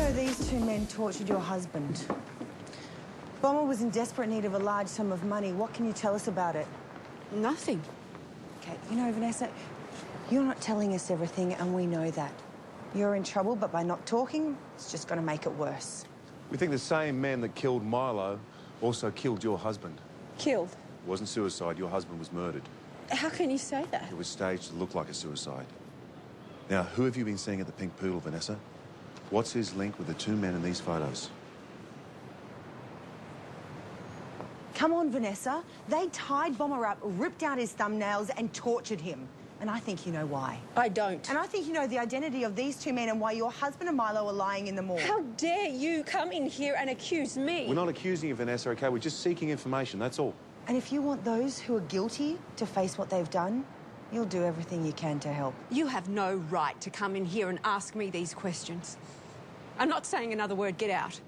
know these two men tortured your husband. Bomber was in desperate need of a large sum of money. What can you tell us about it? Nothing. Okay, you know, Vanessa, you're not telling us everything, and we know that. You're in trouble, but by not talking, it's just going to make it worse. We think the same man that killed Milo also killed your husband. Killed? It wasn't suicide. Your husband was murdered. How can you say that? It was staged to look like a suicide. Now, who have you been seeing at the Pink Poodle, Vanessa? What's his link with the two men in these photos? Come on, Vanessa. They tied Bomber up, ripped out his thumbnails, and tortured him. And I think you know why. I don't. And I think you know the identity of these two men and why your husband and Milo are lying in the morgue. How dare you come in here and accuse me? We're not accusing you, Vanessa, OK? We're just seeking information, that's all. And if you want those who are guilty to face what they've done, you'll do everything you can to help. You have no right to come in here and ask me these questions. I'm not saying another word. Get out.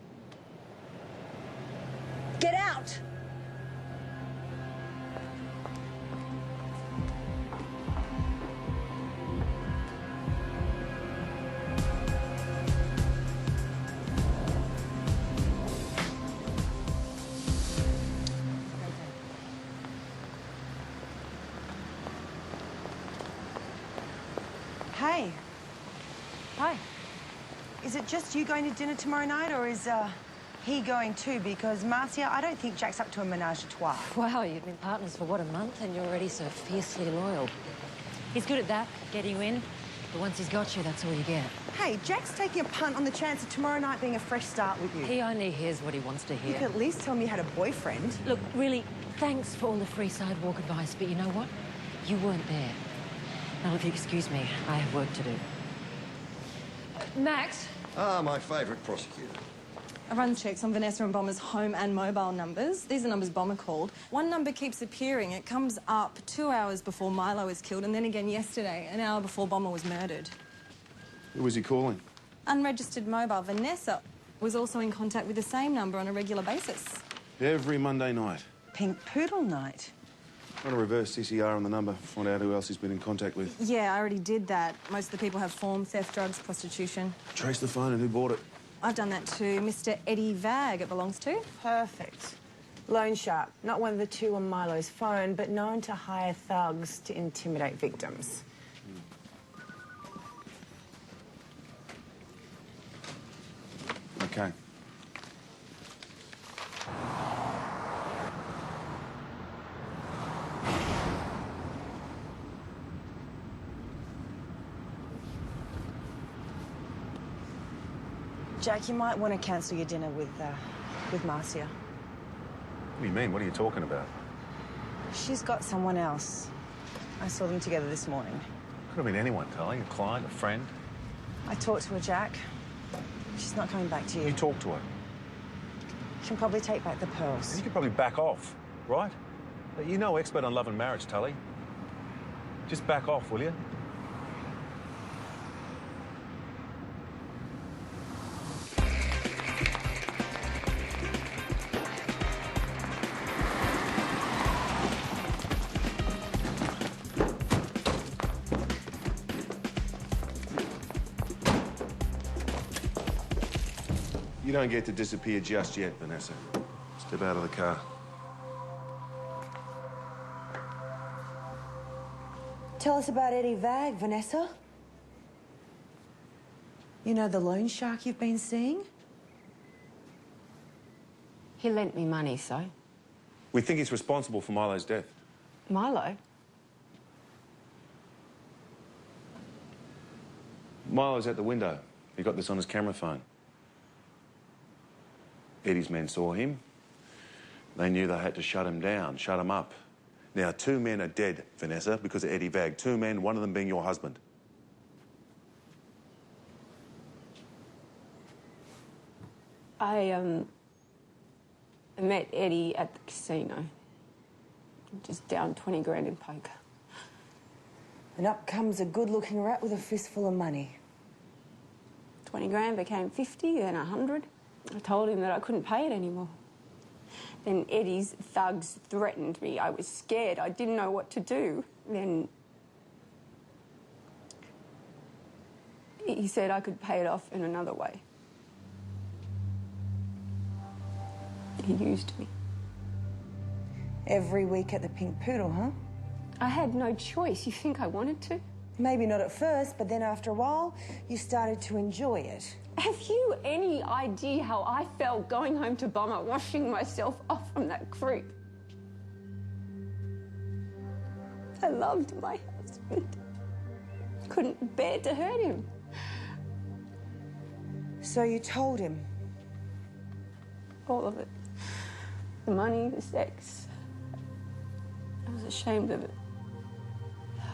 Get out! Hey. Hi. Is it just you going to dinner tomorrow night, or is he going too? Because, Marcia, I don't think Jack's up to a menage a trois. Wow, you've been partners for, what, a month, and you're already so fiercely loyal. He's good at that, getting you in, but once he's got you, that's all you get. Hey, Jack's taking a punt on the chance of tomorrow night being a fresh start with you. He only hears what he wants to hear. You could at least tell me you had a boyfriend. Look, really, thanks for all the free sidewalk advice, but you know what? You weren't there. Now, if you excuse me, I have work to do. Max? Ah, my favourite prosecutor. I run checks on Vanessa and Bomber's home and mobile numbers. These are numbers Bomber called. One number keeps appearing. It comes up 2 hours before Milo was killed, and then again yesterday, an hour before Bomber was murdered. Who was he calling? Unregistered mobile. Vanessa was also in contact with the same number on a regular basis. Every Monday night. Pink Poodle night. Want to reverse CCR on the number, find out who else he's been in contact with. Yeah, I already did that. Most of the people have form, theft, drugs, prostitution. Trace the phone and who bought it. I've done that to Mr. Eddie Vag it belongs to. Perfect. Loan shark. Not one of the two on Milo's phone, but known to hire thugs to intimidate victims. OK. Jack, you might want to cancel your dinner with Marcia. What do you mean? What are you talking about? She's got someone else. I saw them together this morning. Could have been anyone, Tali. A client, a friend. I talked to her, Jack. She's not coming back to you. You talk to her. She'll probably take back the pearls. You could probably back off, right? You're no expert on love and marriage, Tully. Just back off, will you? You don't get to disappear just yet, Vanessa. Step out of the car. Tell us about Eddie Vag, Vanessa. You know the loan shark you've been seeing? He lent me money, so? We think he's responsible for Milo's death. Milo? Milo's at the window. He got this on his camera phone. Eddie's men saw him. They knew they had to shut him down, shut him up. Now, 2 men are dead, Vanessa, because of Eddie Vag. 2 men, one of them being your husband. I met Eddie at the casino. Just down 20 grand in poker. And up comes a good-looking rat with a fistful of money. 20 grand became 50, then 100. I told him that I couldn't pay it anymore. Then Eddie's thugs threatened me. I was scared. I didn't know what to do. Then he said I could pay it off in another way. He used me. Every week at the Pink Poodle, huh? I had no choice. You think I wanted to? Maybe not at first, but then after a while, you started to enjoy it. Have you any idea how I felt going home to Bomber, washing myself off from that creep? I loved my husband. Couldn't bear to hurt him. So you told him? All of it. The money, the sex. I was ashamed of it.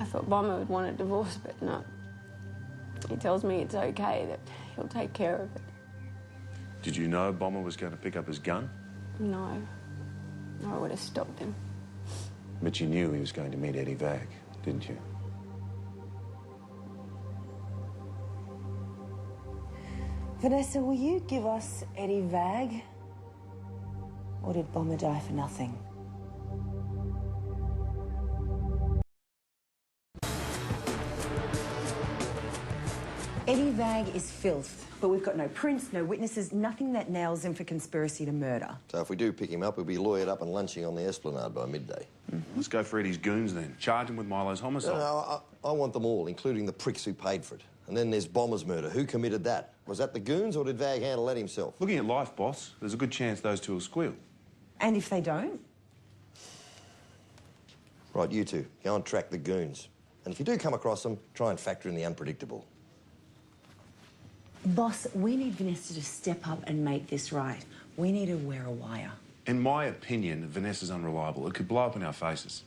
I thought Bomber would want a divorce, but no. He tells me it's okay, that he'll take care of it. Did you know Bomber was going to pick up his gun? No. I would have stopped him. But you knew he was going to meet Eddie Vag, didn't you? Vanessa, will you give us Eddie Vag? Or did Bomber die for nothing? Eddie Vag is filth, but we've got no prints, no witnesses, nothing that nails him for conspiracy to murder. So if we do pick him up, he'll be lawyered up and lunching on the Esplanade by midday. Let's go for Eddie's goons then. Charge him with Milo's homicide. No, I want them all, including the pricks who paid for it. And then there's Bomber's murder. Who committed that? Was that the goons or did Vag handle that himself? Looking at life, boss, there's a good chance those two will squeal. And if they don't? Right, you two, go and track the goons. And if you do come across them, try and factor in the unpredictable. Boss, we need Vanessa to step up and make this right. We need her to wear a wire. In my opinion, Vanessa's unreliable. It could blow up in our faces.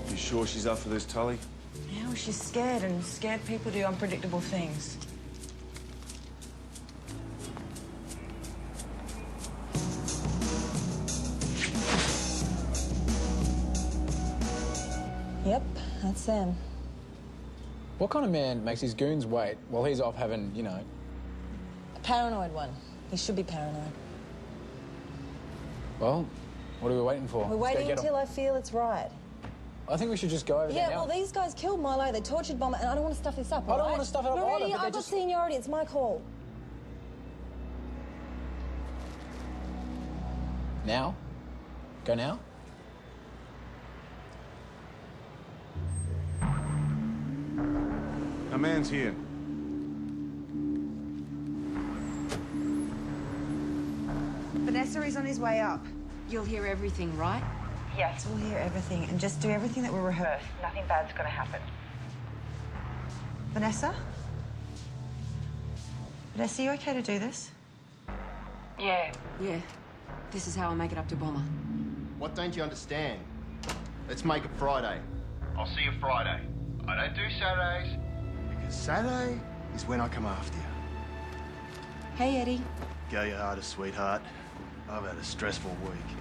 You sure she's up for this, Tully? Yeah, well, she's scared, and scared people do unpredictable things. Yep, that's them. What kind of man makes his goons wait while he's off having, you know... A paranoid one. He should be paranoid. Well, what are we waiting for? We're waiting until I feel it's right. I think we should just go over there Yeah, now. well, these guys killed Milo, they tortured Bomber, and I don't want to stuff this up, I don't want to stuff it up either, Already, but they're I've got just... seniority, it's my call. Now? Go now? A man's here. Vanessa is on his way up. You'll hear everything, right? Yes, we'll hear everything and just do everything that we rehearsed. Nothing bad's gonna happen. Vanessa? Vanessa, you okay to do this? Yeah. This is how I make it up to Bomber. What don't you understand? Let's make it Friday. I'll see you Friday. I don't do Saturdays. Because Saturday is when I come after you. Hey, Eddie. Go your hardest, sweetheart. I've had a stressful week.